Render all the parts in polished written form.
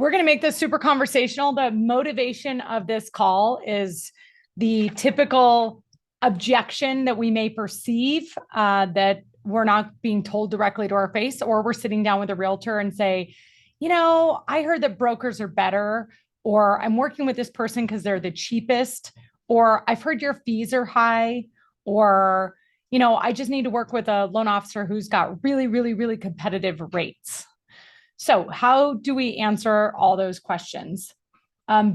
We're going to make this super conversational. The motivation of this call is the typical objection that we may perceive that we're not being told directly to our face, or we're sitting down with a realtor and say, I heard that brokers are better, or I'm working with this person because they're the cheapest, or I've heard your fees are high, or, I just need to work with a loan officer who's got really, really, really competitive rates. So how do we answer all those questions?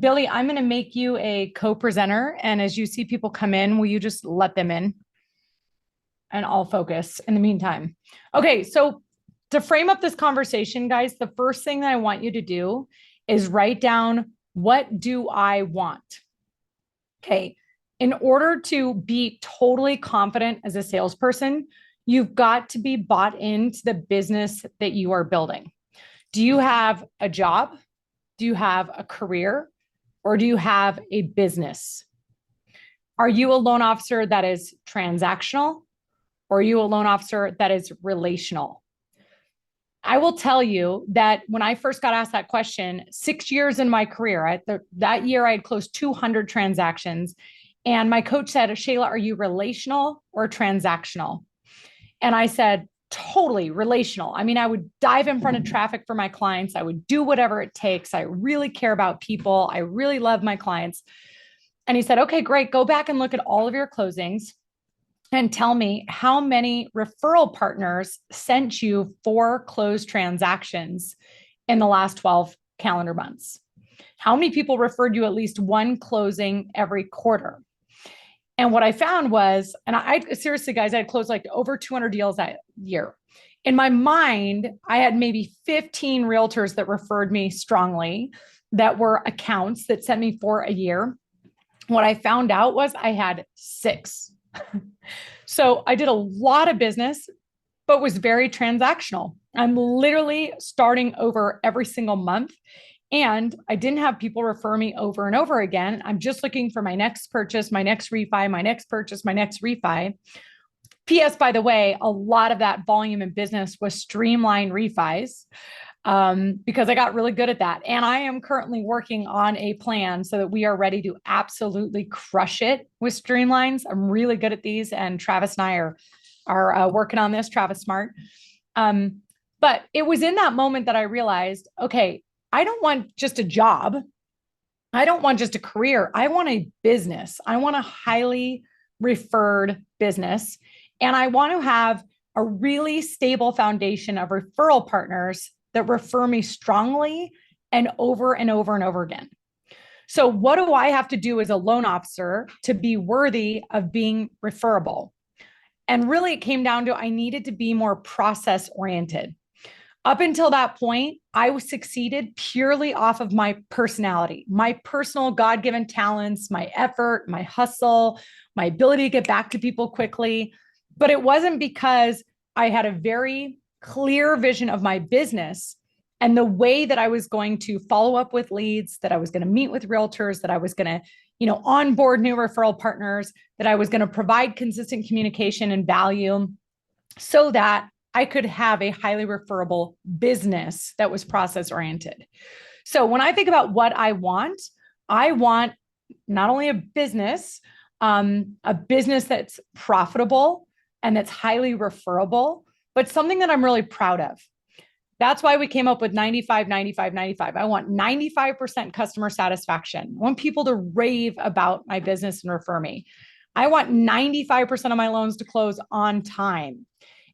Billy, I'm going to make you a co-presenter. And as you see people come in, will you just let them in? And I'll focus in the meantime. Okay, so to frame up this conversation, guys, the first thing that I want you to do is write down, what do I want? Okay, in order to be totally confident as a salesperson, you've got to be bought into the business that you are building. Do you have a job? Do you have a career? Or do you have a business? Are you a loan officer that is transactional? Or are you a loan officer that is relational? I will tell you that when I first got asked that question, 6 years in my career, that year I had closed 200 transactions. And my coach said, Shayla, are you relational or transactional? And I said, totally relational. I mean, I would dive in front of traffic for my clients. I would do whatever it takes. I really care about people. I really love my clients. And he said, okay, great. Go back and look at all of your closings and tell me how many referral partners sent you 4 closed transactions in the last 12 calendar months. How many people referred you at least one closing every quarter? And what I found was, and I seriously, guys, I had closed like over 200 deals that year. In my mind, I had maybe 15 realtors that referred me strongly, that were accounts that sent me for a year. What I found out was I had 6. So I did a lot of business, but was very transactional. I'm literally starting over every single month. And I didn't have people refer me over and over again. I'm just looking for my next purchase, my next refi, my next purchase, my next refi. P.S. By the way, a lot of that volume in business was streamlined refis because I got really good at that. And I am currently working on a plan so that we are ready to absolutely crush it with streamlines. I'm really good at these. And Travis and I are working on this, Travis Smart. But it was in that moment that I realized, okay, I don't want just a job. I don't want just a career. I want a business. I want a highly referred business. And I want to have a really stable foundation of referral partners that refer me strongly and over and over and over again. So what do I have to do as a loan officer to be worthy of being referable? And really it came down to, I needed to be more process oriented. Up until that point, I succeeded purely off of my personality, my personal God-given talents, my effort, my hustle, my ability to get back to people quickly. But it wasn't because I had a very clear vision of my business and the way that I was going to follow up with leads, that I was going to meet with realtors, that I was going to, onboard new referral partners, that I was going to provide consistent communication and value so that I could have a highly referable business that was process oriented. So when I think about what I want not only a business that's profitable and that's highly referable, but something that I'm really proud of. That's why we came up with 95, 95, 95. I want 95% customer satisfaction. I want people to rave about my business and refer me. I want 95% of my loans to close on time.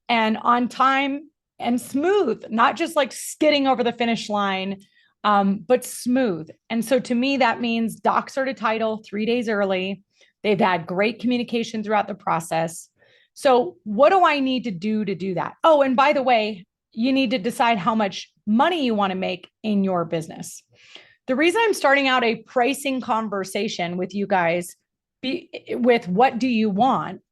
And on time and smooth, not just like skidding over the finish line, but smooth. And so to me, that means docs are to title 3 days early. They've had great communication throughout the process. So what do I need to do that? Oh, and by the way, you need to decide how much money you want to make in your business. The reason I'm starting out a pricing conversation with you guys with what do you want?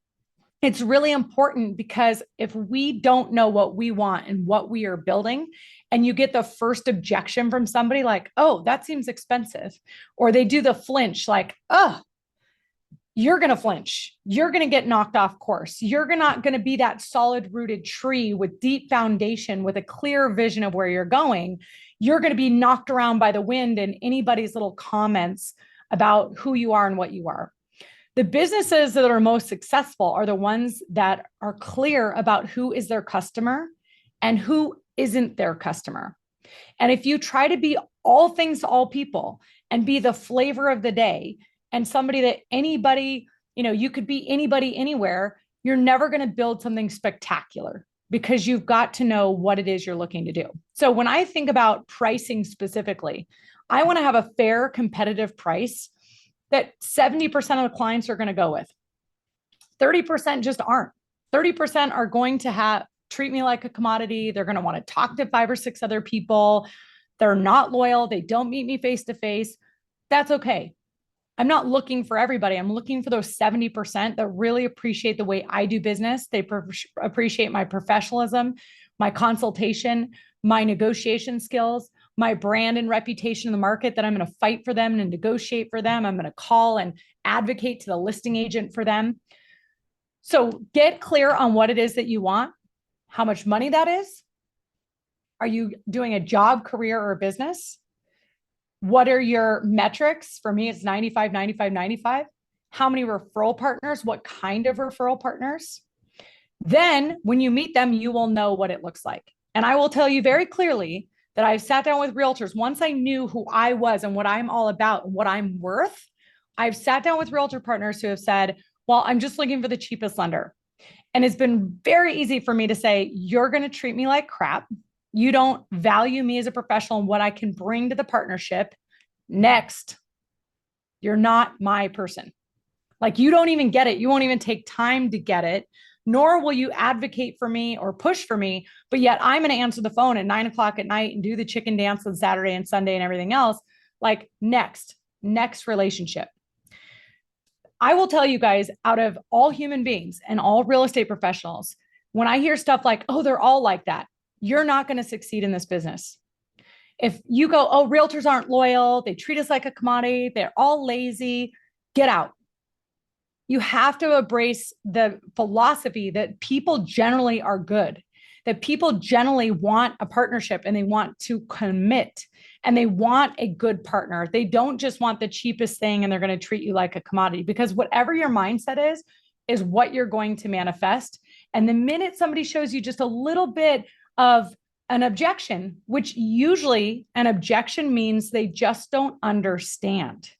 It's really important because if we don't know what we want and what we are building, and you get the first objection from somebody like, oh, that seems expensive, or they do the flinch like, oh, you're going to flinch. You're going to get knocked off course. You're not going to be that solid rooted tree with deep foundation, with a clear vision of where you're going. You're going to be knocked around by the wind and anybody's little comments about who you are and what you are. The businesses that are most successful are the ones that are clear about who is their customer and who isn't their customer. And if you try to be all things to all people and be the flavor of the day and somebody that anybody, you could be anybody anywhere, you're never going to build something spectacular because you've got to know what it is you're looking to do. So when I think about pricing specifically, I want to have a fair, competitive price that 70% of the clients are going to go with. 30% just aren't. 30% are going to treat me like a commodity. They're going to want to talk to 5 or 6 other people. They're not loyal. They don't meet me face to face. That's okay. I'm not looking for everybody. I'm looking for those 70% that really appreciate the way I do business. They appreciate my professionalism, my consultation, my negotiation skills, my brand and reputation in the market, that I'm going to fight for them and negotiate for them. I'm going to call and advocate to the listing agent for them. So get clear on what it is that you want, how much money that is. Are you doing a job, career, or a business? What are your metrics? For me, it's 95, 95, 95. How many referral partners? What kind of referral partners? Then when you meet them, you will know what it looks like. And I will tell you very clearly that I've sat down with realtors. Once I knew who I was and what I'm all about and what I'm worth, I've sat down with realtor partners who have said, well, I'm just looking for the cheapest lender. And it's been very easy for me to say, you're going to treat me like crap. You don't value me as a professional and what I can bring to the partnership. Next, you're not my person. Like, you don't even get it. You won't even take time to get it, nor will you advocate for me or push for me. But yet I'm going to answer the phone at 9:00 at night and do the chicken dance on Saturday and Sunday and everything else. Like, next relationship. I will tell you guys, out of all human beings and all real estate professionals, when I hear stuff like, oh, they're all like that, you're not going to succeed in this business. If you go, oh, realtors aren't loyal, they treat us like a commodity, they're all lazy, get out. You have to embrace the philosophy that people generally are good, that people generally want a partnership and they want to commit and they want a good partner. They don't just want the cheapest thing and they're going to treat you like a commodity, because whatever your mindset is what you're going to manifest. And the minute somebody shows you just a little bit of an objection, which usually an objection means they just don't understand.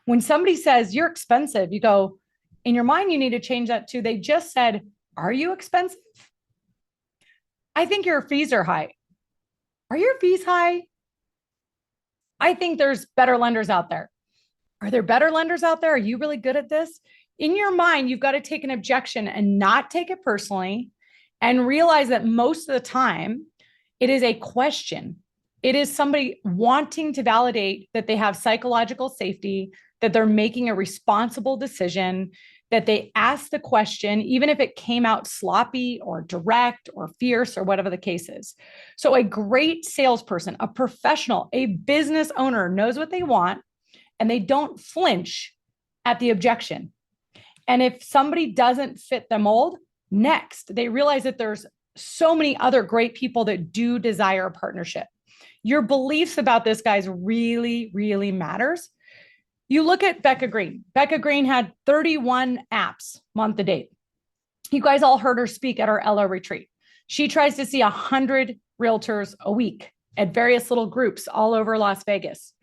When somebody says you're expensive, you go, in your mind, you need to change that to, they just said, are you expensive? I think your fees are high. Are your fees high? I think there's better lenders out there. Are there better lenders out there? Are you really good at this? In your mind, you've got to take an objection and not take it personally and realize that most of the time it is a question. It is somebody wanting to validate that they have psychological safety, that they're making a responsible decision, that they asked the question, even if it came out sloppy or direct or fierce or whatever the case is. So a great salesperson, a professional, a business owner knows what they want, and they don't flinch at the objection. And if somebody doesn't fit the mold, next, they realize that there's so many other great people that do desire a partnership. Your beliefs about this, guys, really, really matters. You look at Becca Green. Becca Green had 31 apps month to date. You guys all heard her speak at our LO retreat. She tries to see 100 realtors a week at various little groups all over Las Vegas.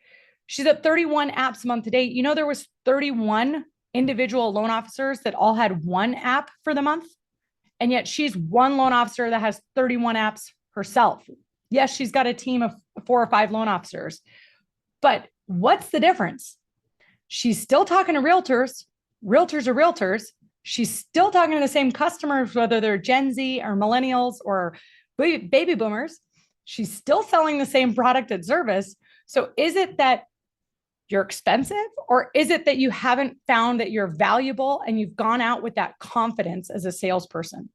She's at 31 apps month to date. You know, there was 31 individual loan officers that all had one app for the month. And yet she's one loan officer that has 31 apps herself. Yes, she's got a team of 4 or 5 loan officers. But what's the difference? She's still talking to realtors. Realtors are realtors. She's still talking to the same customers, whether they're Gen Z or millennials or baby boomers. She's still selling the same product and service. So is it that you're expensive, or is it that you haven't found that you're valuable and you've gone out with that confidence as a salesperson?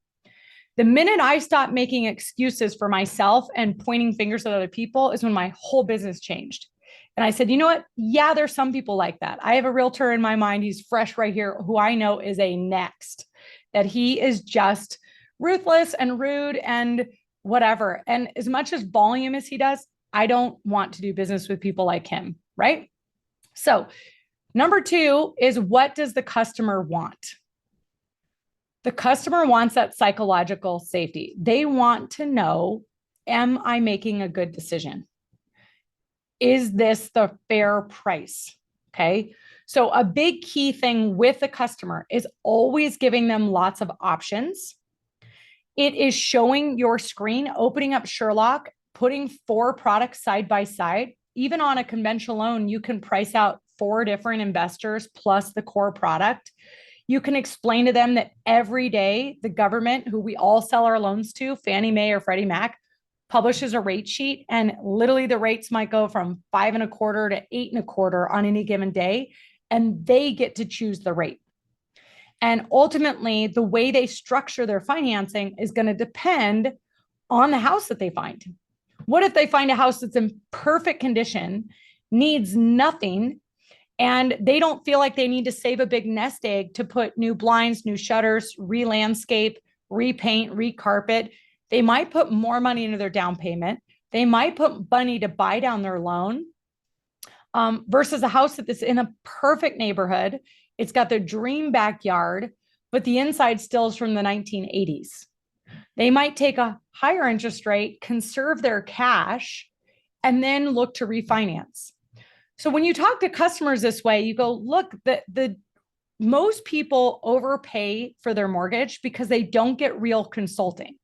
The minute I stopped making excuses for myself and pointing fingers at other people is when my whole business changed. And I said, you know what? Yeah, there's some people like that. I have a realtor in my mind. He's fresh right here, who I know is a next, that he is just ruthless and rude and whatever. And as much as volume as he does, I don't want to do business with people like him, right? So number two is, what does the customer want? The customer wants that psychological safety. They want to know, am I making a good decision? Is this the fair price? Okay. So a big key thing with the customer is always giving them lots of options. It is showing your screen, opening up Sherlock, putting 4 products side by side. Even on a conventional loan, you can price out 4 different investors plus the core product. You can explain to them that every day the government, who we all sell our loans to, Fannie Mae or Freddie Mac, publishes a rate sheet, and literally the rates might go from 5.25% to 8.25% on any given day, and they get to choose the rate. And ultimately, the way they structure their financing is going to depend on the house that they find. What if they find a house that's in perfect condition, needs nothing, and they don't feel like they need to save a big nest egg to put new blinds, new shutters, re-landscape, repaint, recarpet? They might put more money into their down payment. They might put money to buy down their loan, versus a house that's in a perfect neighborhood. It's got their dream backyard, but the inside still is from the 1980s. They might take a higher interest rate, conserve their cash, and then look to refinance. So when you talk to customers this way, you go, look, the most people overpay for their mortgage because they don't get real consulting.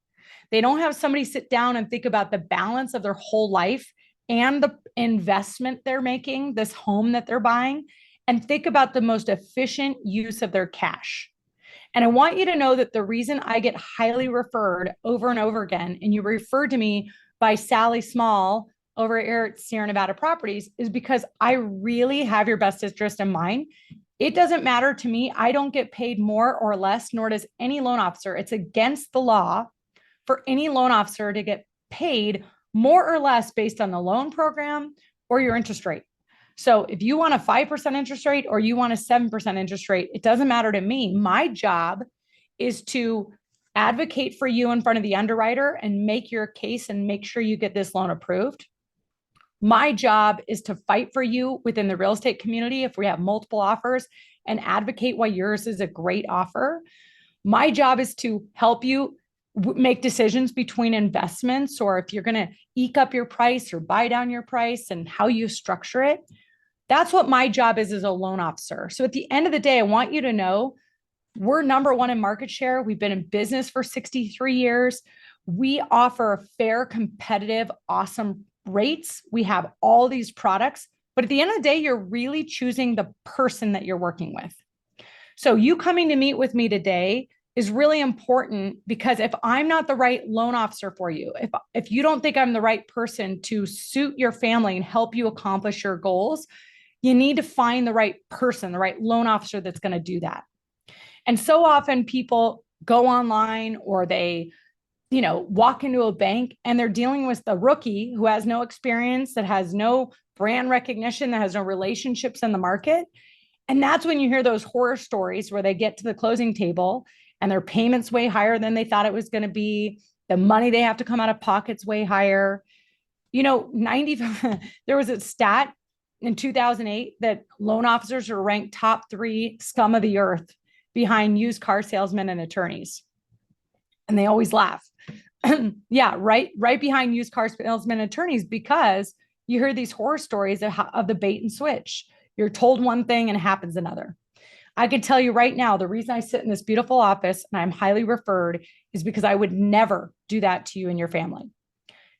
They don't have somebody sit down and think about the balance of their whole life and the investment they're making, this home that they're buying, and think about the most efficient use of their cash. And I want you to know that the reason I get highly referred over and over again, and you referred to me by Sally Small over here at Sierra Nevada Properties, is because I really have your best interest in mind. It doesn't matter to me. I don't get paid more or less, nor does any loan officer. It's against the law for any loan officer to get paid more or less based on the loan program or your interest rate. So if you want a 5% interest rate or you want a 7% interest rate, it doesn't matter to me. My job is to advocate for you in front of the underwriter and make your case and make sure you get this loan approved. My job is to fight for you within the real estate community if we have multiple offers and advocate why yours is a great offer. My job is to help you make decisions between investments, or if you're going to eke up your price or buy down your price and how you structure it. That's what my job is as a loan officer. So at the end of the day, I want you to know we're number 1 in market share. We've been in business for 63 years. We offer fair, competitive, awesome rates. We have all these products, but at the end of the day, you're really choosing the person that you're working with. So you coming to meet with me today is really important, because if I'm not the right loan officer for you, if you don't think I'm the right person to suit your family and help you accomplish your goals, you need to find the right person, the right loan officer that's going to do that. And so often people go online or they, walk into a bank and they're dealing with the rookie who has no experience, that has no brand recognition, that has no relationships in the market. And that's when you hear those horror stories where they get to the closing table and their payments way higher than they thought it was going to be. The money they have to come out of pocket's way higher. There was a stat in 2008 that loan officers are ranked top 3 scum of the earth behind used car salesmen and attorneys. And they always laugh. Yeah, right behind used car salesmen and attorneys, because you hear these horror stories of the bait and switch. You're told one thing and it happens another. I can tell you right now, the reason I sit in this beautiful office and I'm highly referred is because I would never do that to you and your family.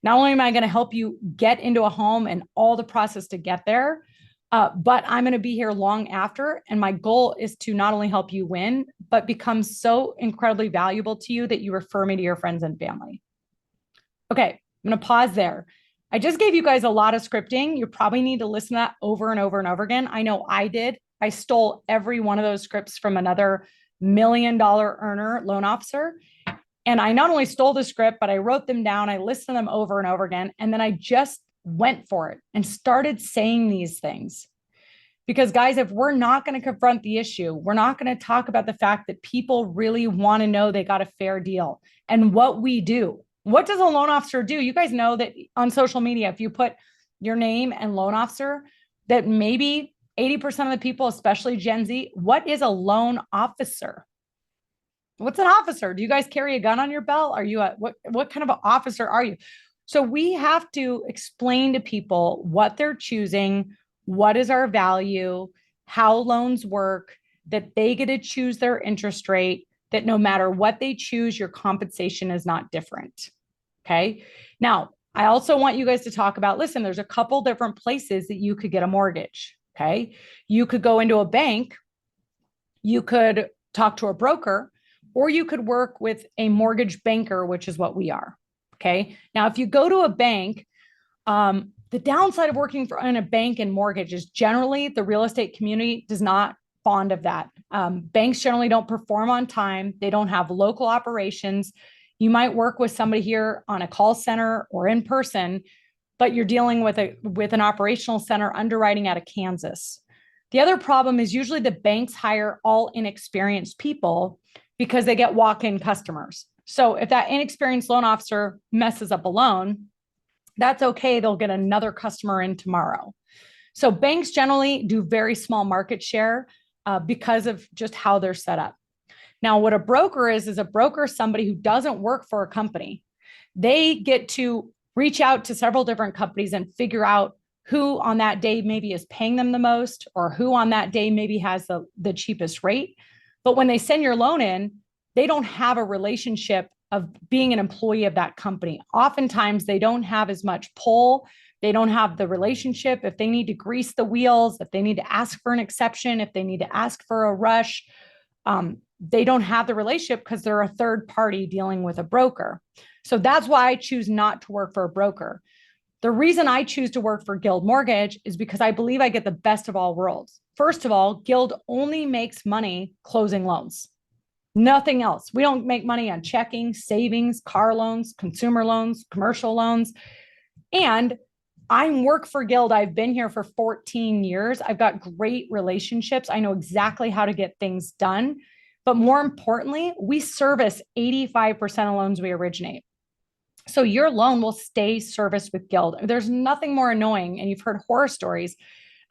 Not only am I going to help you get into a home and all the process to get there, but I'm going to be here long after. And my goal is to not only help you win, but become so incredibly valuable to you that you refer me to your friends and family. Okay, I'm going to pause there. I just gave you guys a lot of scripting. You probably need to listen to that over and over and over again. I know I did. I stole every one of those scripts from another $1 million earner loan officer. And I not only stole the script, but I wrote them down. I listened to them over and over again. And then I just went for it and started saying these things. Because guys, if we're not going to confront the issue, we're not going to talk about the fact that people really want to know they got a fair deal and what we do. What does a loan officer do? You guys know that on social media, if you put your name and loan officer, that maybe 80% of the people, especially Gen Z, what is a loan officer? What's an officer? Do you guys carry a gun on your belt? Are you what kind of an officer are you? So we have to explain to people what they're choosing, what is our value, how loans work, that they get to choose their interest rate, that no matter what they choose, your compensation is not different. Okay. Now, I also want you guys to talk about, listen, there's a couple different places that you could get a mortgage. Okay. You could go into a bank, you could talk to a broker, or you could work with a mortgage banker, which is what we are. Okay. Now, if you go to a bank, the downside of working in a bank and mortgage is generally the real estate community does not fond of that. Banks generally don't perform on time. They don't have local operations. You might work with somebody here on a call center or in person, but you're dealing with an operational center underwriting out of Kansas. The other problem is usually the banks hire all inexperienced people because they get walk-in customers. So if that inexperienced loan officer messes up a loan, that's okay. They'll get another customer in tomorrow. So banks generally do very small market share because of just how they're set up. Now, what a broker is a broker is somebody who doesn't work for a company. They get to reach out to several different companies and figure out who on that day maybe is paying them the most or who on that day maybe has the cheapest rate. But when they send your loan in, they don't have a relationship of being an employee of that company. Oftentimes, they don't have as much pull. They don't have the relationship. If they need to grease the wheels, if they need to ask for an exception, if they need to ask for a rush, they don't have the relationship because they're a third party dealing with a broker. So that's why I choose not to work for a broker. The reason I choose to work for Guild Mortgage is because I believe I get the best of all worlds. First of all, Guild only makes money closing loans. Nothing else. We don't make money on checking, savings, car loans, consumer loans, commercial loans. And I work for Guild. I've been here for 14 years. I've got great relationships. I know exactly how to get things done. But more importantly, we service 85% of loans we originate. So your loan will stay serviced with Guild. There's nothing more annoying. And you've heard horror stories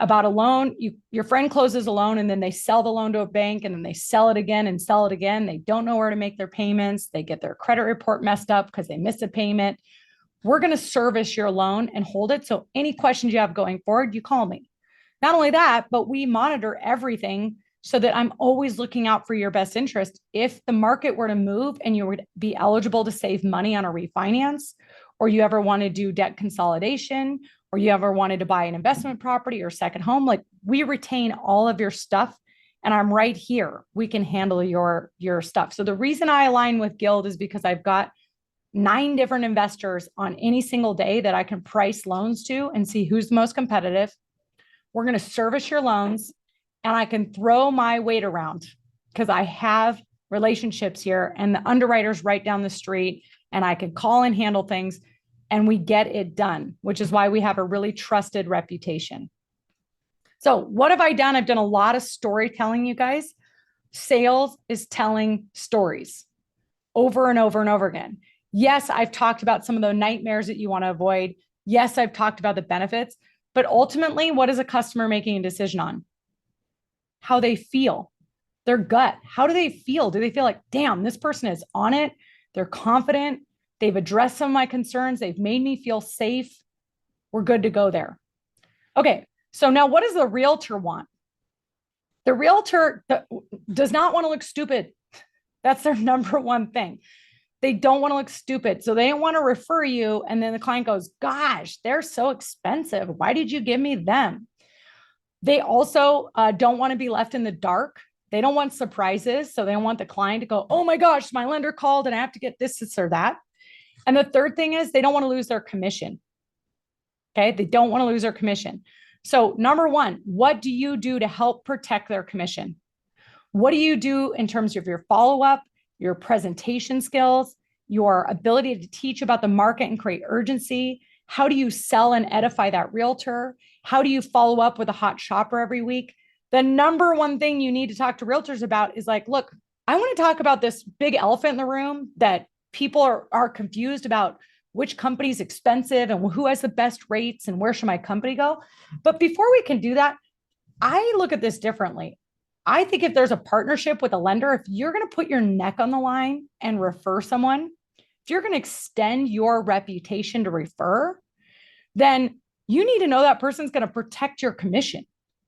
about a loan. Your friend closes a loan and then they sell the loan to a bank and then they sell it again and sell it again. They don't know where to make their payments. They get their credit report messed up because they missed a payment. We're going to service your loan and hold it. So any questions you have going forward, you call me. Not only that, but we monitor everything so that I'm always looking out for your best interest. If the market were to move and you would be eligible to save money on a refinance, or you ever want to do debt consolidation, or you ever wanted to buy an investment property or second home, like we retain all of your stuff and I'm right here. We can handle your stuff. So the reason I align with Guild is because I've got 9 different investors on any single day that I can price loans to and see who's the most competitive. We're going to service your loans and I can throw my weight around because I have relationships here and the underwriters right down the street and I can call and handle things and we get it done, which is why we have a really trusted reputation. So what have I done? I've done a lot of storytelling, you guys. Sales is telling stories over and over and over again. Yes, I've talked about some of the nightmares that you want to avoid. Yes, I've talked about the benefits, but ultimately, what is a customer making a decision on? How they feel, their gut. How do they feel? Do they feel like, damn, this person is on it? They're confident. They've addressed some of my concerns. They've made me feel safe. We're good to go there. Okay. So now what does the realtor want? The realtor does not want to look stupid. That's their number one thing. They don't want to look stupid. So they don't want to refer you. And then the client goes, gosh, they're so expensive. Why did you give me them? They also don't want to be left in the dark. They don't want surprises. So they don't want the client to go, oh my gosh, my lender called and I have to get this or that. And the third thing is they don't want to lose their commission. Okay. They don't want to lose their commission. So number one, what do you do to help protect their commission? What do you do in terms of your follow-up, your presentation skills, your ability to teach about the market and create urgency, How do you sell and edify that realtor? How do you follow up with a hot shopper every week? The number one thing you need to talk to realtors about is like, look, I want to talk about this big elephant in the room that people are confused about which company's expensive and who has the best rates and where should my company go. But before we can do that, I look at this differently. I think if there's a partnership with a lender, if you're going to put your neck on the line and refer someone, if you're going to extend your reputation to refer, then you need to know that person's going to protect your commission,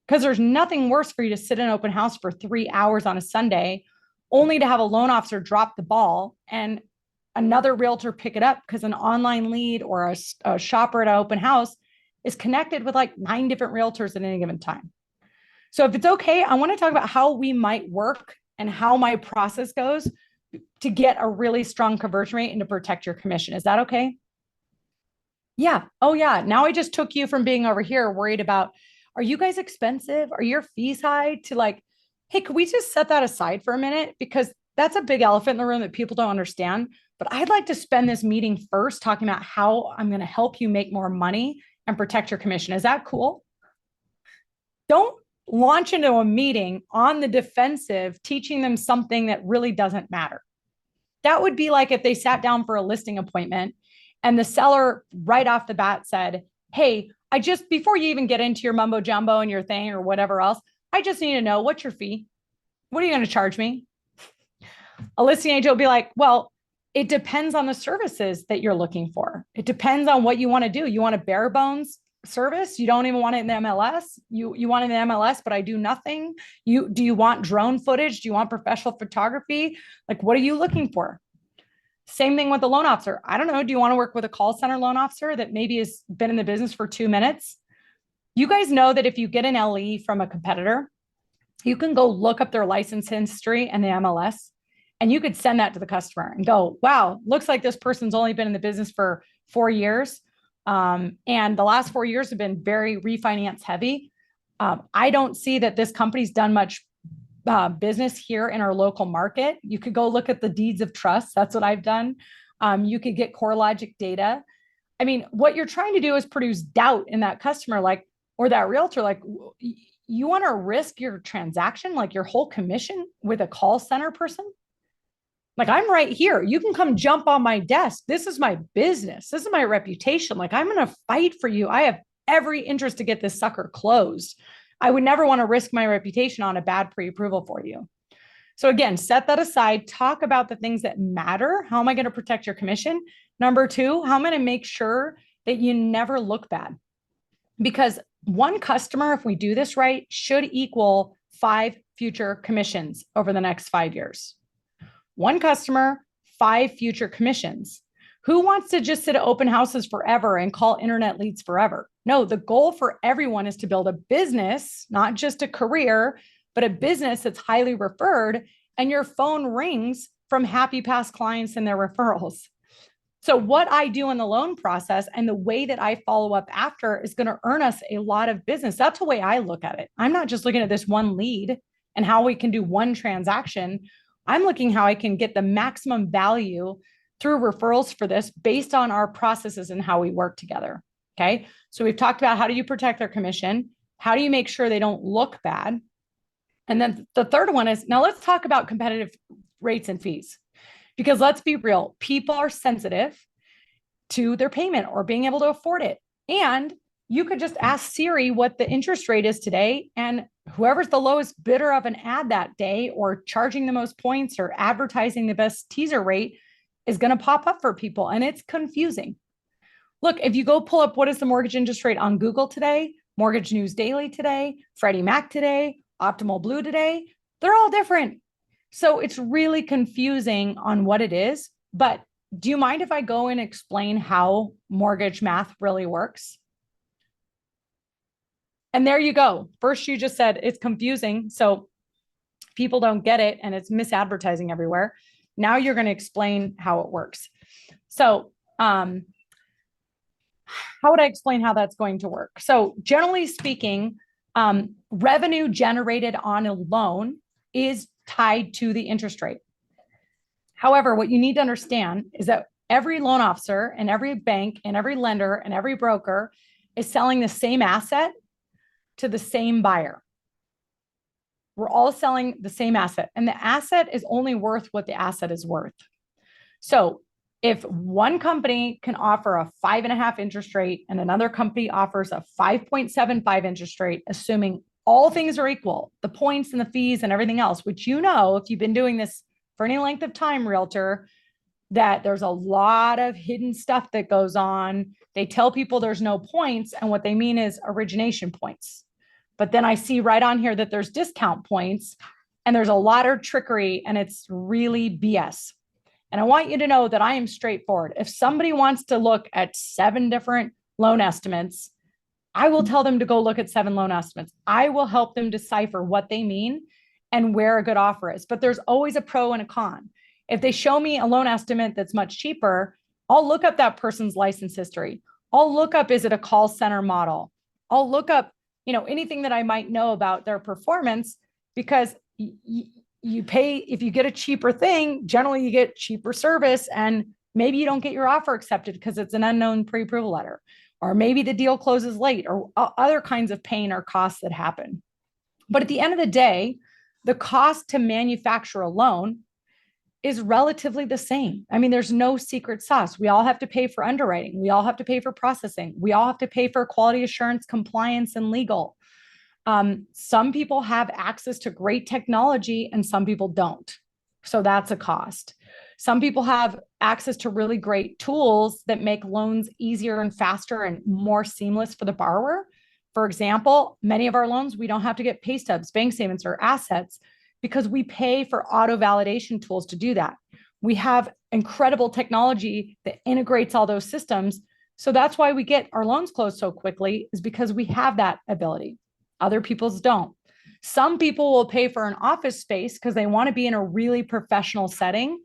because there's nothing worse for you to sit in an open house for 3 hours on a Sunday only to have a loan officer drop the ball and another realtor pick it up because an online lead or a shopper at an open house is connected with like 9 different realtors at any given time. So if it's okay, I want to talk about how we might work and how my process goes to get a really strong conversion rate and to protect your commission. Is that okay? Yeah. Oh, yeah. Now I just took you from being over here worried about, are you guys expensive? Are your fees high? To like, hey, could we just set that aside for a minute? Because that's a big elephant in the room that people don't understand. But I'd like to spend this meeting first talking about how I'm going to help you make more money and protect your commission. Is that cool? Don't launch into a meeting on the defensive, teaching them something that really doesn't matter. That would be like if they sat down for a listing appointment and the seller right off the bat said, hey, before you even get into your mumbo jumbo and your thing or whatever else, I just need to know, what's your fee? What are you going to charge me? A listing agent will be like, well, it depends on the services that you're looking for. It depends on what you want to do. You want a bare bones service? You don't even want it in the MLS. You want it in the MLS, but I do nothing. Do you want drone footage? Do you want professional photography? Like, what are you looking for? Same thing with the loan officer. I don't know. Do you want to work with a call center loan officer that maybe has been in the business for 2 minutes? You guys know that if you get an LE from a competitor, you can go look up their license history and the MLS, and you could send that to the customer and go, wow, looks like this person's only been in the business for 4 years. And the last 4 years have been very refinance heavy. I don't see that this company's done much business here in our local market. You could go look at the deeds of trust. That's what I've done. You could get CoreLogic data. I mean, what you're trying to do is produce doubt in that customer, like, or that realtor, like, you want to risk your transaction, like your whole commission with a call center person? Like, I'm right here. You can come jump on my desk. This is my business. This is my reputation. Like, I'm going to fight for you. I have every interest to get this sucker closed. I would never want to risk my reputation on a bad pre-approval for you. So again, set that aside. Talk about the things that matter. How am I going to protect your commission? Number 2, how am I going to make sure that you never look bad? Because one customer, if we do this right, should equal 5 future commissions over the next 5 years. One customer, 5 future commissions. Who wants to just sit at open houses forever and call internet leads forever? No, the goal for everyone is to build a business, not just a career, but a business that's highly referred, and your phone rings from happy past clients and their referrals. So what I do in the loan process and the way that I follow up after is going to earn us a lot of business. That's the way I look at it. I'm not just looking at this one lead and how we can do one transaction. I'm looking how I can get the maximum value through referrals for this based on our processes and how we work together. Okay. So we've talked about how do you protect their commission? How do you make sure they don't look bad? And then the third one is, now let's talk about competitive rates and fees, because let's be real. People are sensitive to their payment or being able to afford it. And you could just ask Siri what the interest rate is today, and whoever's the lowest bidder of an ad that day or charging the most points or advertising the best teaser rate is going to pop up for people. And it's confusing. Look, if you go pull up what is the mortgage interest rate on Google today, Mortgage News Daily today, Freddie Mac today, Optimal Blue today, they're all different. So it's really confusing on what it is. But do you mind if I go and explain how mortgage math really works? And there you go. First, you just said it's confusing, so people don't get it and it's misadvertising everywhere. Now you're going to explain how it works. So how would I explain how that's going to work? So generally speaking, revenue generated on a loan is tied to the interest rate. However, what you need to understand is that every loan officer and every bank and every lender and every broker is selling the same asset to the same buyer. We're all selling the same asset, and the asset is only worth what the asset is worth. So if one company can offer a 5.5 interest rate and another company offers a 5.75 interest rate, assuming all things are equal, the points and the fees and everything else, which, you know, if you've been doing this for any length of time, realtor, that there's a lot of hidden stuff that goes on. They tell people there's no points, and what they mean is origination points. But then I see right on here that there's discount points, and there's a lot of trickery, and it's really BS. And I want you to know that I am straightforward. If somebody wants to look at 7 different loan estimates, I will tell them to go look at 7 loan estimates. I will help them decipher what they mean and where a good offer is. But there's always a pro and a con. If they show me a loan estimate that's much cheaper, I'll look up that person's license history. I'll look up, is it a call center model? I'll look up, anything that I might know about their performance, because you pay, if you get a cheaper thing, generally you get cheaper service, and maybe you don't get your offer accepted because it's an unknown pre-approval letter, or maybe the deal closes late, or other kinds of pain or costs that happen. But at the end of the day, the cost to manufacture a loan is relatively the same. I mean, there's no secret sauce. We all have to pay for underwriting. We all have to pay for processing. We all have to pay for quality assurance, compliance, and legal. Some people have access to great technology and some people don't. So that's a cost. Some people have access to really great tools that make loans easier and faster and more seamless for the borrower. For example, many of our loans, we don't have to get pay stubs, bank statements, or assets, because we pay for auto validation tools to do that. We have incredible technology that integrates all those systems. So that's why we get our loans closed so quickly, is because we have that ability. Other people's don't. Some people will pay for an office space because they want to be in a really professional setting.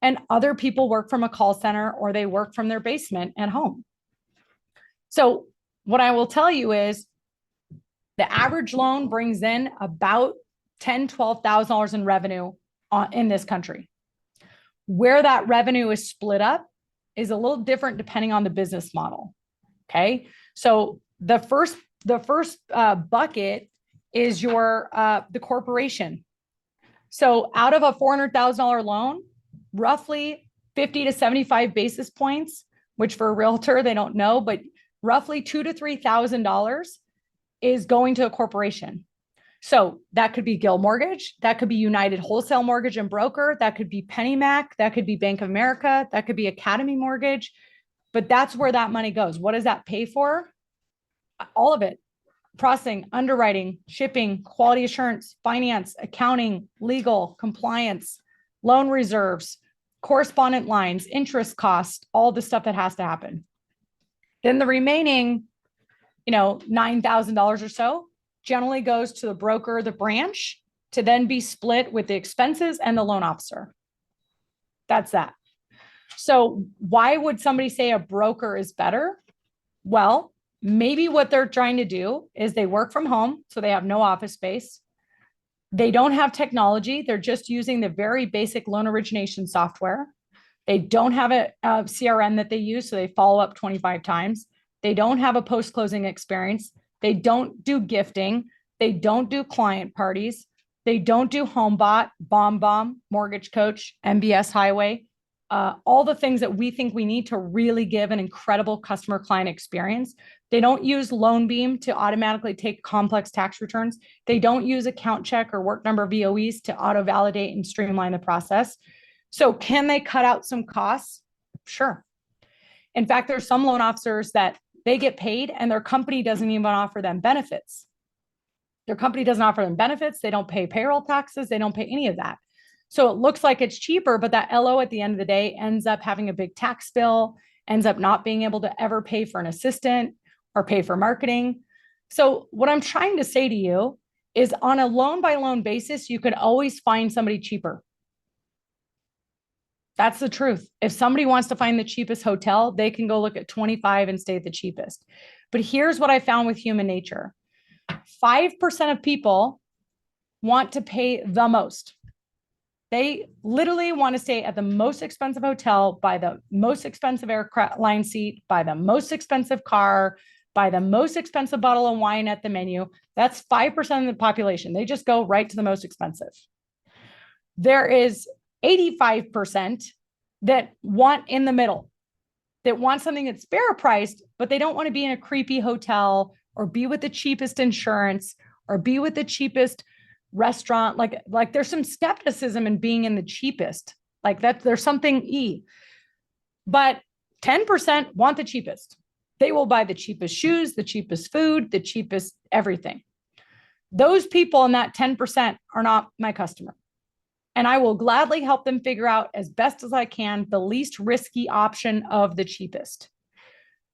And other people work from a call center, or they work from their basement at home. So what I will tell you is the average loan brings in about $10,000, $12,000 in revenue in this country. Where that revenue is split up is a little different depending on the business model. Okay. So the first bucket is the corporation. So out of a $400,000 loan, roughly 50 to 75 basis points, which for a realtor, they don't know, but roughly $2,000 to $3,000 is going to a corporation. So that could be Gill Mortgage, that could be United Wholesale Mortgage and Broker, that could be PennyMac, that could be Bank of America, that could be Academy Mortgage, but that's where that money goes. What does that pay for? All of it. Processing, underwriting, shipping, quality assurance, finance, accounting, legal, compliance, loan reserves, correspondent lines, interest costs, all the stuff that has to happen. Then the remaining, $9,000 or so generally goes to the broker, the branch, to then be split with the expenses and the loan officer. That's that. So why would somebody say a broker is better? Well, maybe what they're trying to do is they work from home, so they have no office space. They don't have technology. They're just using the very basic loan origination software. They don't have a CRM that they use, so they follow up 25 times. They don't have a post-closing experience. They don't do gifting. They don't do client parties. They don't do HomeBot, BombBomb, Mortgage Coach, MBS Highway, all the things that we think we need to really give an incredible customer client experience. They don't use LoanBeam to automatically take complex tax returns. They don't use Account Check or Work Number VOEs to auto validate and streamline the process. So can they cut out some costs? Sure. In fact, there's some loan officers that they get paid and their company doesn't even offer them benefits. Their company doesn't offer them benefits. They don't pay payroll taxes. They don't pay any of that. So it looks like it's cheaper, but that LO at the end of the day ends up having a big tax bill, ends up not being able to ever pay for an assistant or pay for marketing. So what I'm trying to say to you is, on a loan by loan basis, you could always find somebody cheaper. That's the truth. If somebody wants to find the cheapest hotel, they can go look at 25 and stay at the cheapest. But here's what I found with human nature. 5% of people want to pay the most. They literally want to stay at the most expensive hotel, buy the most expensive airline seat, buy the most expensive car, buy the most expensive bottle of wine at the menu. That's 5% of the population. They just go right to the most expensive. There is 85% that want in the middle, that want something that's fair priced, but they don't want to be in a creepy hotel or be with the cheapest insurance or be with the cheapest restaurant. Like there's some skepticism in being in the cheapest. Like that, there's something but 10% want the cheapest. They will buy the cheapest shoes, the cheapest food, the cheapest everything. Those people in that 10% are not my customer. And I will gladly help them figure out as best as I can the least risky option of the cheapest.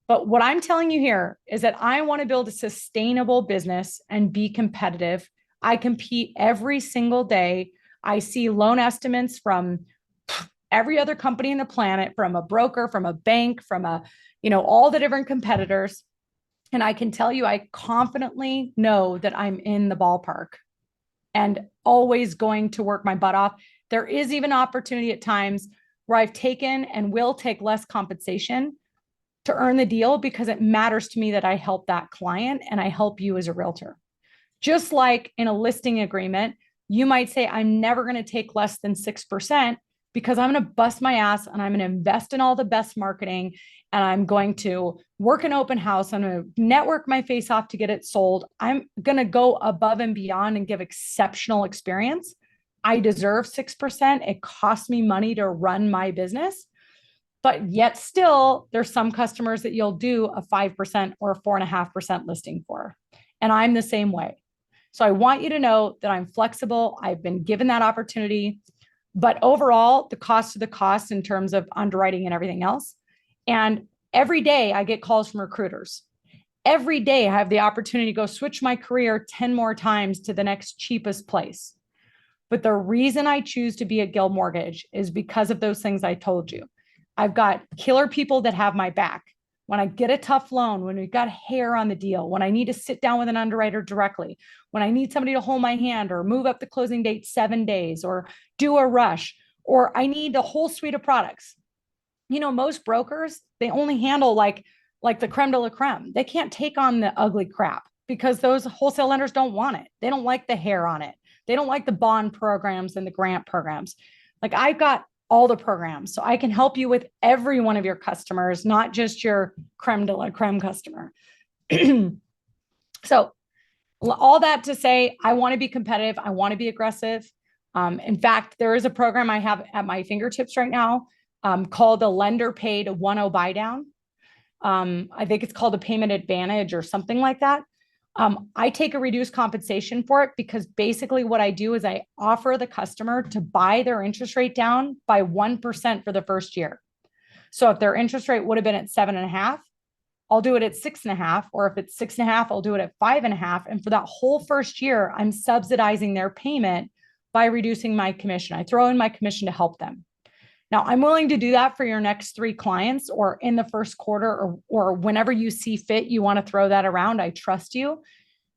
But what I'm telling you here is that I want to build a sustainable business and be competitive. I compete every single day. I see loan estimates from every other company in the planet, from a broker, from a bank, from all the different competitors. And I can tell you, I confidently know that I'm in the ballpark and always going to work my butt off. There is even opportunity at times where I've taken and will take less compensation to earn the deal because it matters to me that I help that client and I help you as a realtor. Just like in a listing agreement, you might say, I'm never going to take less than 6% because I'm going to bust my ass and I'm going to invest in all the best marketing and I'm going to work an open house. I'm going to network my face off to get it sold. I'm going to go above and beyond and give exceptional experience. I deserve 6%. It costs me money to run my business. But yet still, there's some customers that you'll do a 5% or a 4.5% listing for. And I'm the same way. So I want you to know that I'm flexible. I've been given that opportunity. But overall, the cost of the cost in terms of underwriting and everything else. And every day I get calls from recruiters. Every day I have the opportunity to go switch my career 10 more times to the next cheapest place. But the reason I choose to be at Guild Mortgage is because of those things I told you. I've got killer people that have my back. When I get a tough loan, when we've got hair on the deal, when I need to sit down with an underwriter directly, when I need somebody to hold my hand or move up the closing date 7 days or do a rush, or I need a whole suite of products. Most brokers, they only handle like the creme de la creme. They can't take on the ugly crap because those wholesale lenders don't want it. They don't like the hair on it. They don't like the bond programs and the grant programs. Like I've got all the programs. So I can help you with every one of your customers, not just your creme de la creme customer. So all that to say, I want to be competitive. I want to be aggressive. In fact, there is a program I have at my fingertips right now called the Lender Paid 1.0 Buy Down. I think it's called a Payment Advantage or something like that. I take a reduced compensation for it because basically what I do is I offer the customer to buy their interest rate down by 1% for the first year. So if their interest rate would have been at 7.5, I'll do it at 6.5, or if it's 6.5, I'll do it at 5.5. And for that whole first year, I'm subsidizing their payment by reducing my commission. I throw in my commission to help them. Now, I'm willing to do that for your next 3 clients or in the first quarter or whenever you see fit, you want to throw that around. I trust you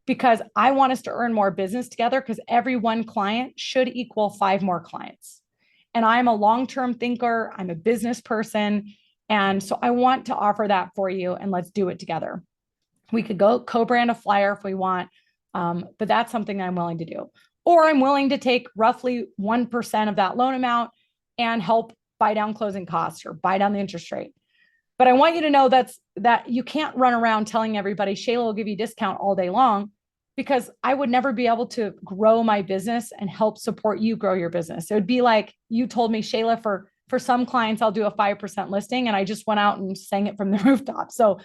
because I want us to earn more business together because every one client should equal 5 more clients. And I'm a long-term thinker. I'm a business person. And so I want to offer that for you and let's do it together. We could go co-brand a flyer if we want, but that's something I'm willing to do. Or I'm willing to take roughly 1% of that loan amount and help buy down closing costs or buy down the interest rate. But I want you to know that you can't run around telling everybody Shayla will give you a discount all day long because I would never be able to grow my business and help support you grow your business. It would be like you told me, Shayla, for some clients, I'll do a 5% listing and I just went out and sang it from the rooftop. So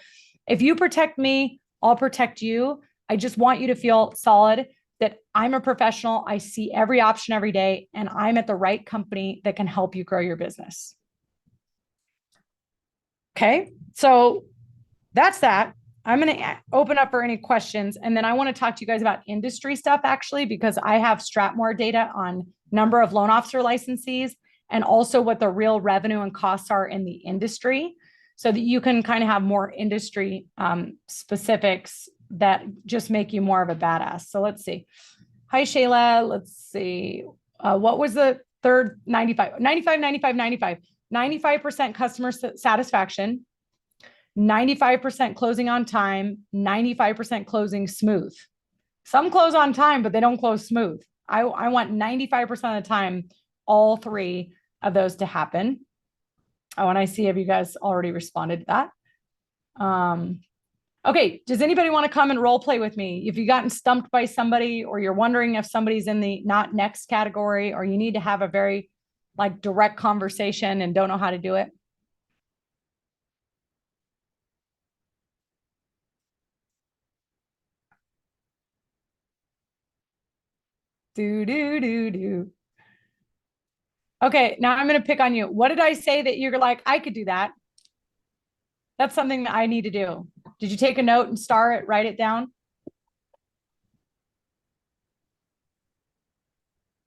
if you protect me, I'll protect you. I just want you to feel solid that I'm a professional. I see every option every day, and I'm at the right company that can help you grow your business. Okay, so that's that. I'm going to open up for any questions, and then I want to talk to you guys about industry stuff actually, because I have Stratmore data on number of loan officer licensees and also what the real revenue and costs are in the industry so that you can kind of have more industry specifics that just make you more of a badass. So let's see. Hi, Shayla. Let's see. What was the third 95, 95, 95, 95, 95% customer satisfaction, 95% closing on time, 95% closing smooth. Some close on time, but they don't close smooth. I want 95% of the time, all three of those to happen. Oh, and I see if you guys already responded to that. Okay, does anybody want to come and role play with me? If you've gotten stumped by somebody, or you're wondering if somebody's in the not next category, or you need to have a very like direct conversation and don't know how to do it. Do. Okay, now I'm going to pick on you. What did I say that you're like, I could do that? That's something that I need to do. Did you take a note and star it, write it down?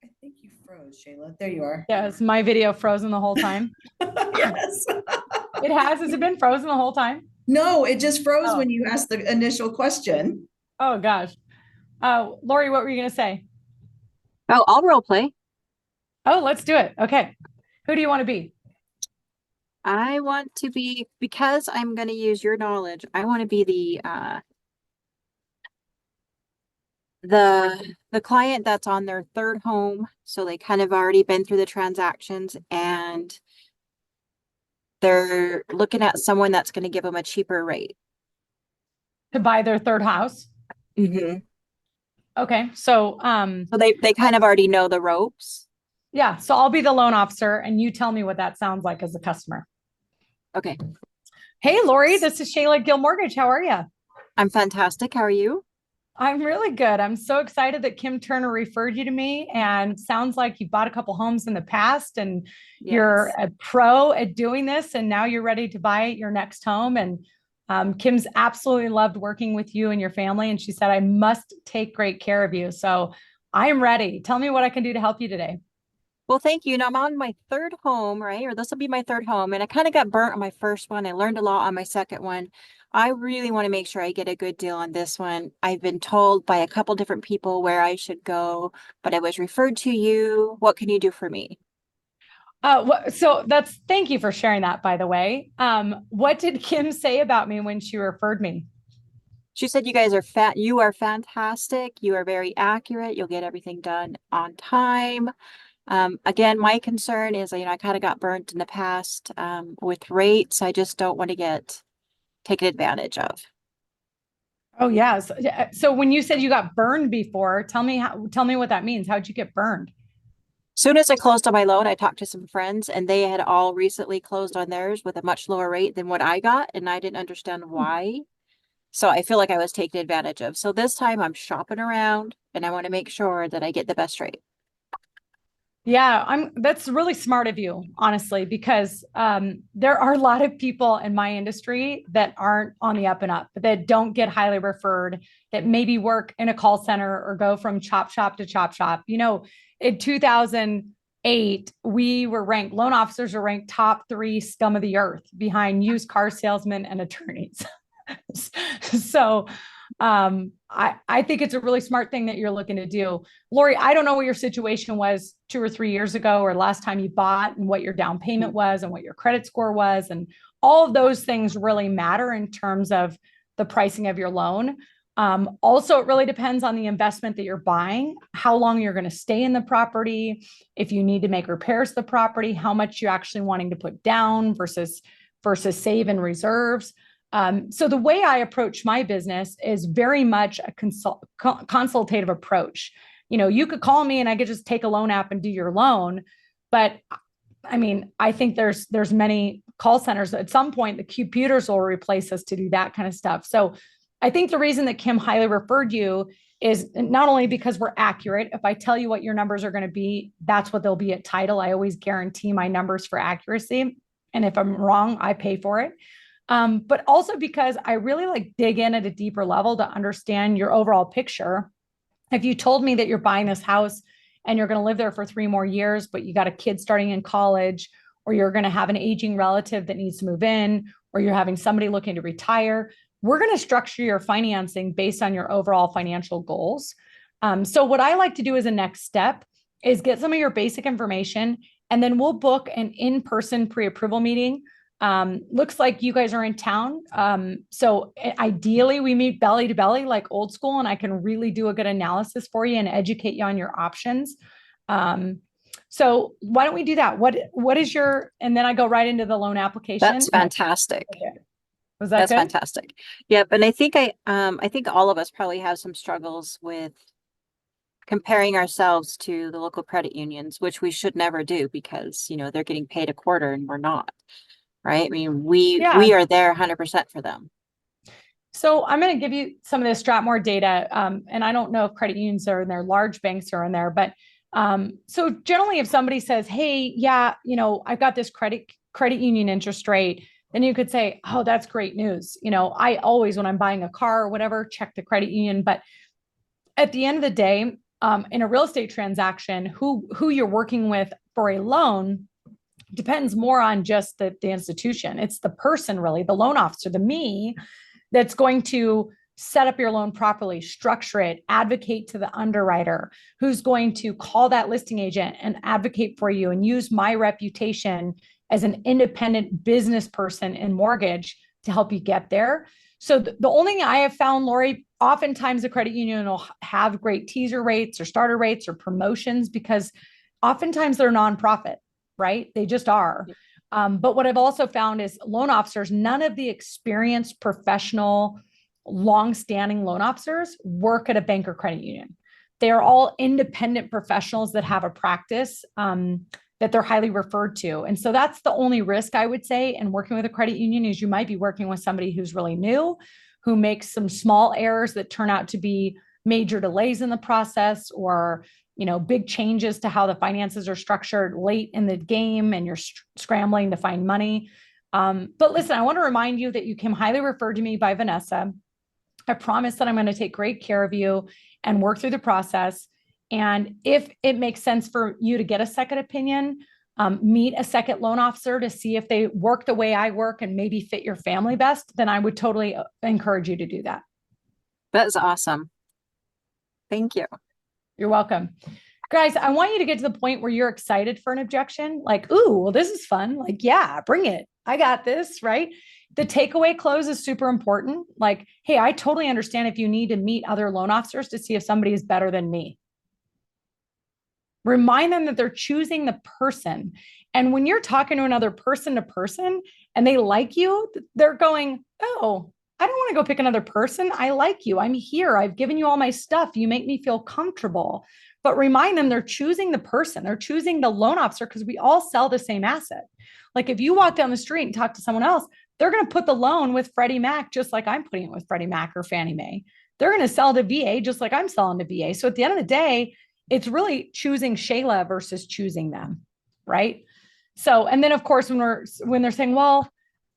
I think you froze, Shayla. There you are. Yes, my video frozen the whole time. Yes. It has. Has it been frozen the whole time? No, it just froze when you asked the initial question. Oh gosh. Lori, what were you going to say? Oh, I'll role play. Oh, let's do it. Okay. Who do you want to be? I want to be, because I'm going to use your knowledge, I want to be the client that's on their third home. So they kind of already been through the transactions, and they're looking at someone that's going to give them a cheaper rate To buy their third house. Mm-hmm. Okay. So they kind of already know the ropes. Yeah. So I'll be the loan officer and you tell me what that sounds like as a customer. Okay. Hey, Lori, this is Shayla Gill Mortgage. How are you? I'm fantastic. How are you? I'm really good. I'm so excited that Kim Turner referred you to me, and sounds like you bought a couple homes in the past and you're a pro at doing this, and now you're ready to buy your next home. And Kim's absolutely loved working with you and your family. And she said, I must take great care of you. So I'm ready. Tell me what I can do to help you today. Well, thank you. Now I'm on my third home, right? Or this will be my third home. And I kind of got burnt on my first one. I learned a lot on my second one. I really want to make sure I get a good deal on this one. I've been told by a couple different people where I should go, but I was referred to you. What can you do for me? Thank you for sharing that, by the way. What did Kim say about me when she referred me? She said, you guys are you are fantastic. You are very accurate. You'll get everything done on time. Again, my concern is, I kind of got burnt in the past with rates. I just don't want to get taken advantage of. Oh, yes. So when you said you got burned before, tell me what that means. How'd you get burned? Soon as I closed on my loan, I talked to some friends, and they had all recently closed on theirs with a much lower rate than what I got, and I didn't understand why. So I feel like I was taken advantage of. So this time I'm shopping around, and I want to make sure that I get the best rate. Yeah, that's really smart of you, honestly, because there are a lot of people in my industry that aren't on the up and up, that don't get highly referred, that maybe work in a call center or go from chop shop to chop shop. In 2008, loan officers were ranked top 3 scum of the earth behind used car salesmen and attorneys. So I think it's a really smart thing that you're looking to do. Lori, I don't know what your situation was 2 or 3 years ago, or last time you bought, and what your down payment was and what your credit score was. And all of those things really matter in terms of the pricing of your loan. Also, it really depends on the investment that you're buying, how long you're going to stay in the property, if you need to make repairs to the property, how much you're actually wanting to put down versus save in reserves. So the way I approach my business is very much a consultative approach. You could call me and I could just take a loan app and do your loan. But I think there's many call centers. At some point, the computers will replace us to do that kind of stuff. So I think the reason that Kim highly referred you is not only because we're accurate. If I tell you what your numbers are going to be, that's what they'll be at title. I always guarantee my numbers for accuracy. And if I'm wrong, I pay for it. But also because I really dig in at a deeper level to understand your overall picture. If you told me that you're buying this house and you're going to live there for 3 more years, but you got a kid starting in college, or you're going to have an aging relative that needs to move in, or you're having somebody looking to retire, we're going to structure your financing based on your overall financial goals. So what I like to do as a next step is get some of your basic information, and then we'll book an in-person pre-approval meeting. Looks like you guys are in town. So ideally we meet belly to belly, like old school, and I can really do a good analysis for you and educate you on your options. So why don't we do that? What is your, and then I go right into the loan application. That's fantastic. Okay. Was that That's good? fantastic. Yep. And I think all of us probably have some struggles with comparing ourselves to the local credit unions, which we should never do because, they're getting paid a quarter and we're not, right? I mean, we are there 100% for them. So I'm going to give you some of the Stratmore data. And I don't know if credit unions are in there, large banks are in there, but so generally if somebody says, hey, yeah, I've got this credit union interest rate, then you could say, oh, that's great news. I always, when I'm buying a car or whatever, check the credit union. But at the end of the day, in a real estate transaction, who you're working with for a loan depends more on just the institution. It's the person, really, the loan officer, the me, that's going to set up your loan properly, structure it, advocate to the underwriter, who's going to call that listing agent and advocate for you and use my reputation as an independent business person in mortgage to help you get there. So the only thing I have found, Lori, oftentimes the credit union will have great teaser rates or starter rates or promotions because oftentimes they're nonprofit, right? They just are. But what I've also found is loan officers, none of the experienced professional, long-standing loan officers work at a bank or credit union. They are all independent professionals that have a practice that they're highly referred to. And so that's the only risk I would say in working with a credit union is you might be working with somebody who's really new, who makes some small errors that turn out to be major delays in the process or big changes to how the finances are structured late in the game and you're scrambling to find money. But listen, I want to remind you that you came highly referred to me by Vanessa. I promise that I'm going to take great care of you and work through the process. And if it makes sense for you to get a second opinion, meet a second loan officer to see if they work the way I work and maybe fit your family best, then I would totally encourage you to do that. That's awesome. Thank you. You're welcome. Guys, I want you to get to the point where you're excited for an objection. Like, ooh, well, this is fun. Like, yeah, bring it. I got this, right? The takeaway close is super important. Like, hey, I totally understand if you need to meet other loan officers to see if somebody is better than me. Remind them that they're choosing the person. And when you're talking to another person to person and they like you, they're going, oh, I don't want to go pick another person. I like you. I'm here. I've given you all my stuff. You make me feel comfortable. But remind them they're choosing the person. They're choosing the loan officer because we all sell the same asset. Like if you walk down the street and talk to someone else, they're going to put the loan with Freddie Mac, just like I'm putting it with Freddie Mac or Fannie Mae. They're going to sell to VA just like I'm selling to VA. So at the end of the day, it's really choosing Shayla versus choosing them, right? So, and then of course, when they're saying, well,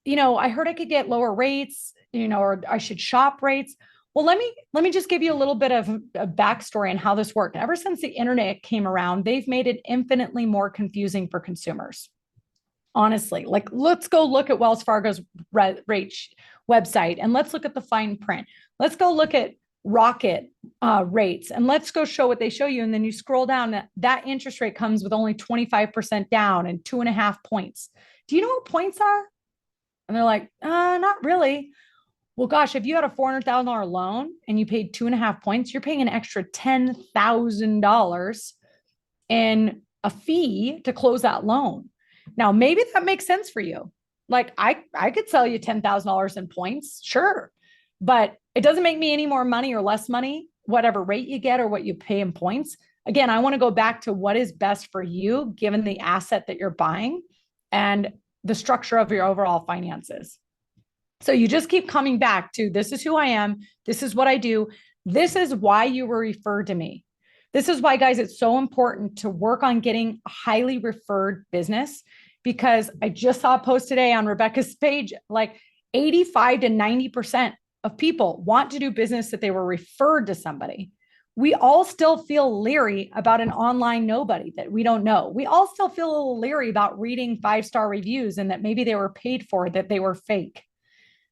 I heard I could get lower rates, or I should shop rates. Well, let me just give you a little bit of a backstory on how this worked. Ever since the internet came around, they've made it infinitely more confusing for consumers. Honestly, like let's go look at Wells Fargo's rate website and let's look at the fine print. Let's go look at Rocket rates and let's go show what they show you. And then you scroll down, that interest rate comes with only 25% down and 2.5 points. Do you know what points are? And they're like, not really. Well, gosh, if you had a $400,000 loan and you paid 2.5 points, you're paying an extra $10,000 in a fee to close that loan. Now, maybe that makes sense for you. Like I could sell you $10,000 in points, sure. But it doesn't make me any more money or less money, whatever rate you get or what you pay in points. Again, I want to go back to what is best for you, given the asset that you're buying and the structure of your overall finances. So you just keep coming back to, this is who I am. This is what I do. This is why you were referred to me. This is why, guys, it's so important to work on getting a highly referred business, because I just saw a post today on Rebecca's page, like 85 to 90% of people want to do business that they were referred to somebody. We all still feel leery about an online nobody that we don't know. We all still feel a little leery about reading 5-star reviews and that maybe they were paid for, that they were fake.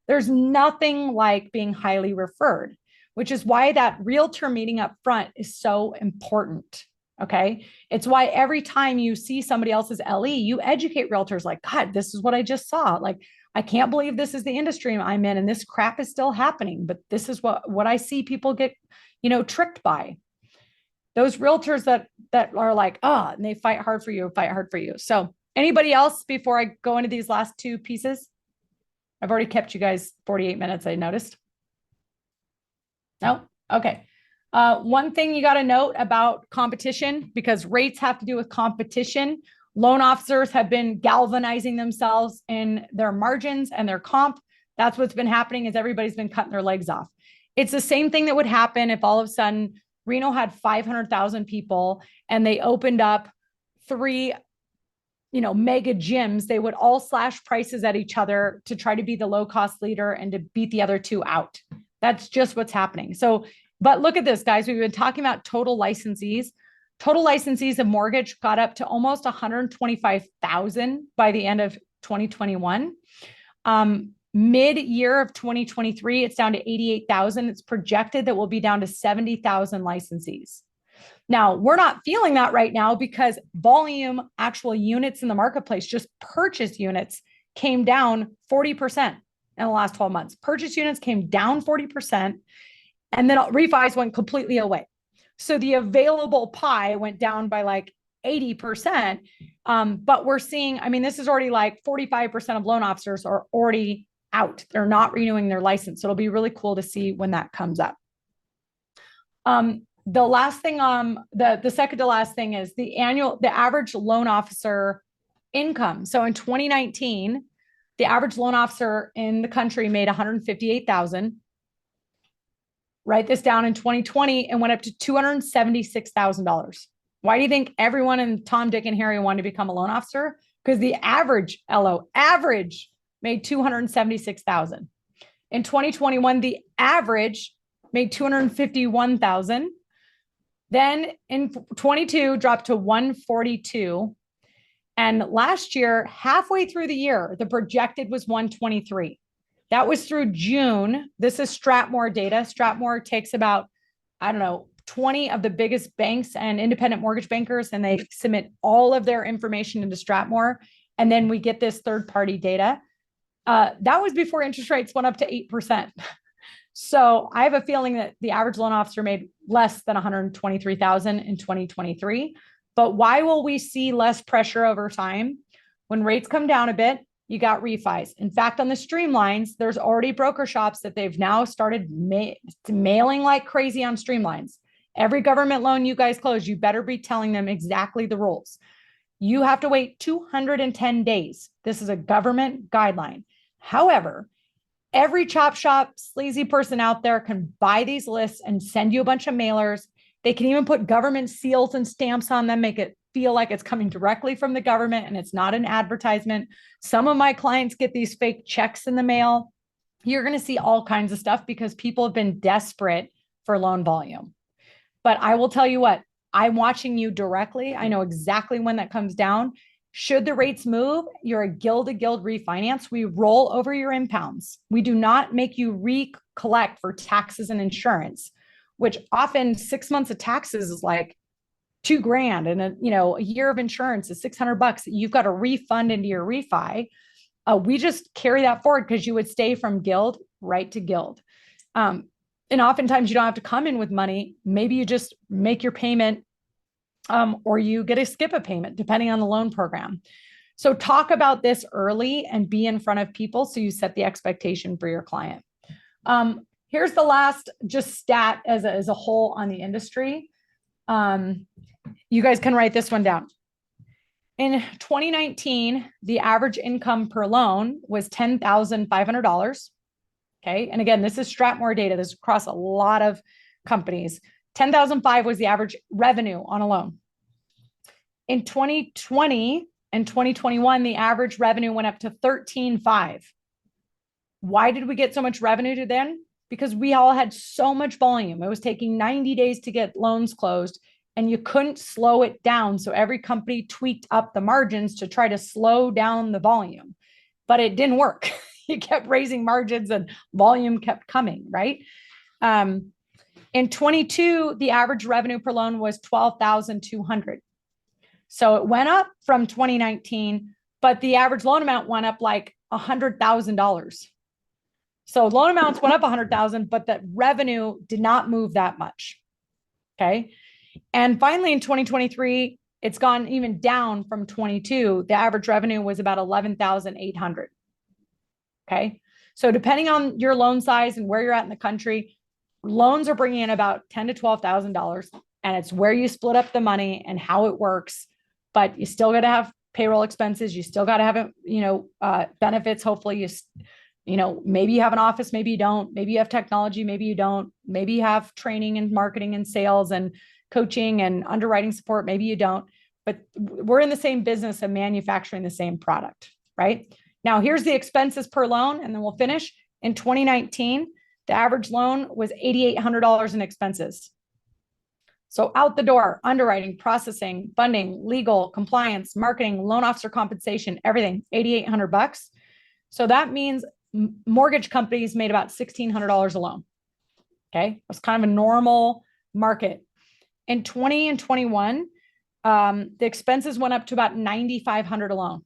There's nothing like being highly referred, which is why that realtor meeting up front is so important. Okay. It's why every time you see somebody else's LE, you educate realtors like, God, this is what I just saw. Like, I can't believe this is the industry I'm in and this crap is still happening, but this is what I see people get, tricked by. Those realtors that are like, oh, and they fight hard for you. So anybody else before I go into these last two pieces? I've already kept you guys 48 minutes, I noticed. No? Okay. One thing you got to note about competition, because rates have to do with competition. Loan officers have been galvanizing themselves in their margins and their comp. That's what's been happening is everybody's been cutting their legs off. It's the same thing that would happen if all of a sudden Reno had 500,000 people and they opened up 3 mega gyms. They would all slash prices at each other to try to be the low cost leader and to beat the other two out. That's just what's happening. So, but look at this, guys. We've been talking about total licensees. Total licensees of mortgage got up to almost 125,000 by the end of 2021. Mid-year of 2023, it's down to 88,000. It's projected that we'll be down to 70,000 licensees. Now, we're not feeling that right now because volume, actual units in the marketplace, just purchase units came down 40% in the last 12 months. Purchase units came down 40%, and then refis went completely away. So the available pie went down by like 80%. But we're seeing, this is already like 45% of loan officers are already out. They're not renewing their license. So it'll be really cool to see when that comes up. The last thing, the second to last thing is the average loan officer income. So in 2019, the average loan officer in the country made 158,000. Write this down. In 2020, it went up to $276,000. Why do you think everyone in Tom, Dick, and Harry wanted to become a loan officer? Because the average made 276,000. In 2021, the average made 251,000. Then in 22, dropped to 142. And last year, halfway through the year, the projected was 123. That was through June. This is Stratmore data. Stratmore takes about, 20 of the biggest banks and independent mortgage bankers, and they submit all of their information into Stratmore. And then we get this third-party data. That was before interest rates went up to 8%. So I have a feeling that the average loan officer made less than 123,000 in 2023. But why will we see less pressure over time? When rates come down a bit, you got refis. In fact, on the streamlines, there's already broker shops that they've now started mailing like crazy on streamlines. Every government loan you guys close, you better be telling them exactly the rules. You have to wait 210 days. This is a government guideline. However, every chop shop, sleazy person out there can buy these lists and send you a bunch of mailers. They can even put government seals and stamps on them, make it feel like it's coming directly from the government and it's not an advertisement. Some of my clients get these fake checks in the mail. You're going to see all kinds of stuff because people have been desperate for loan volume. But I will tell you what, I'm watching you directly. I know exactly when that comes down. Should the rates move, you're a gild-to-gild refinance. We roll over your impounds. We do not make you recollect for taxes and insurance, which often 6 months of taxes is like $2,000, and a year of insurance is $600. You've got to refund into your refi. We just carry that forward because you would stay from gild right to gild. And oftentimes you don't have to come in with money. Maybe you just make your payment, or you get to skip a payment depending on the loan program. So talk about this early and be in front of people so you set the expectation for your client. Here's the last just stat as a whole on the industry. You guys can write this one down. In 2019, the average income per loan was $10,500. Okay. And again, this is Stratmore data. This is across a lot of companies. $10,500 was the average revenue on a loan. In 2020 and 2021, the average revenue went up to $13,500. Why did we get so much revenue to then? Because we all had so much volume. It was taking 90 days to get loans closed, and you couldn't slow it down. So every company tweaked up the margins to try to slow down the volume, but it didn't work. You kept raising margins and volume kept coming, right? In 22, the average revenue per loan was $12,200. So it went up from 2019, but the average loan amount went up like $100,000. So loan amounts went up 100,000, but the revenue did not move that much. Okay. And finally, in 2023, it's gone even down from 22. The average revenue was about 11,800. Okay. So depending on your loan size and where you're at in the country, loans are bringing in about $10,000 to $12,000, and it's where you split up the money and how it works. But you still got to have payroll expenses. You still got to have, benefits. Hopefully maybe you have an office, maybe you don't, maybe you have technology, maybe you don't, maybe you have training and marketing and sales and coaching and underwriting support, maybe you don't, but we're in the same business of manufacturing the same product, right? Now, here's the expenses per loan, and then we'll finish. In 2019, the average loan was $8,800 in expenses. So out the door, underwriting, processing, funding, legal, compliance, marketing, loan officer compensation, everything, $8,800. So that means mortgage companies made about $1,600 a loan. Okay. It's kind of a normal market. In 20 and 21, the expenses went up to about $9,500 a loan.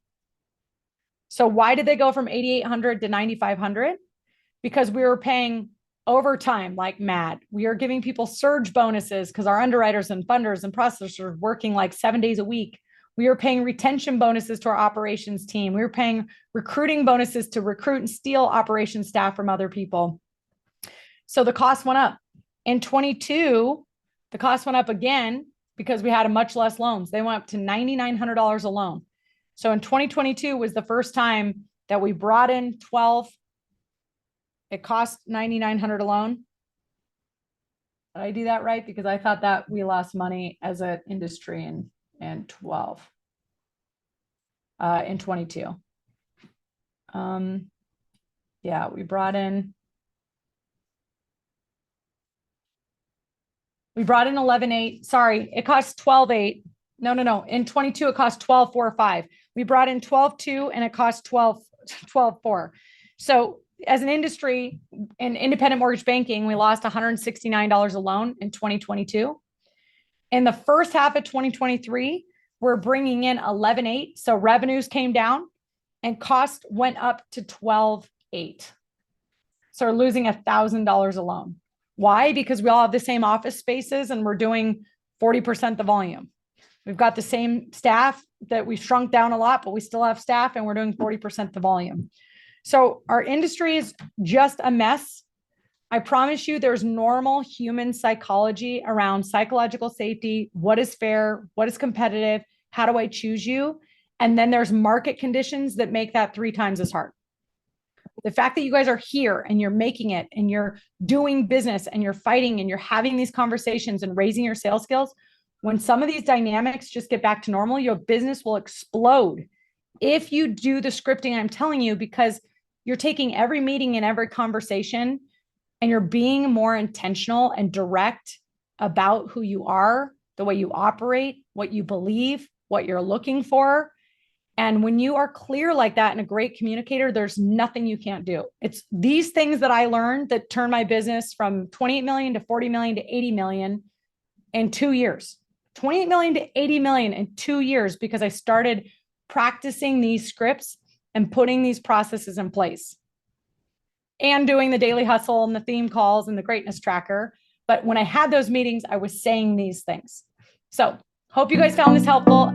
So why did they go from 8,800 to 9,500? Because we were paying overtime like mad. We are giving people surge bonuses because our underwriters and funders and processors are working like 7 days a week. We were paying retention bonuses to our operations team. We were paying recruiting bonuses to recruit and steal operations staff from other people. So the cost went up. In 22, the cost went up again because we had a much less loans. They went up to $9,900 a loan. So in 2022 was the first time that we brought in 12. It cost $9,900 a loan. Did I do that right? Because I thought that we lost money as an industry in 22. Yeah, we brought in 11.8. Sorry, it cost 12.8. No. In 22, it cost 12.45. We brought in 12.2 and it cost 12.4. So as an industry in independent mortgage banking, we lost $169 a loan in 2022. In the first half of 2023, we're bringing in 11.8. So revenues came down and cost went up to 12.8. So we're losing $1,000 a loan. Why? Because we all have the same office spaces and we're doing 40% the volume. We've got the same staff that we've shrunk down a lot, but we still have staff and we're doing 40% the volume. So our industry is just a mess. I promise you there's normal human psychology around psychological safety. What is fair? What is competitive? How do I choose you? And then there's market conditions that make that 3 times as hard. The fact that you guys are here and you're making it and you're doing business and you're fighting and you're having these conversations and raising your sales skills, when some of these dynamics just get back to normal, your business will explode if you do the scripting I'm telling you, because you're taking every meeting and every conversation and you're being more intentional and direct about who you are, the way you operate, what you believe, what you're looking for. And when you are clear like that and a great communicator, there's nothing you can't do. It's these things that I learned that turned my business from 28 million to 40 million to 80 million in 2 years. 28 million to 80 million in 2 years because I started practicing these scripts and putting these processes in place and doing the daily hustle and the theme calls and the greatness tracker. But when I had those meetings, I was saying these things. So hope you guys found this helpful.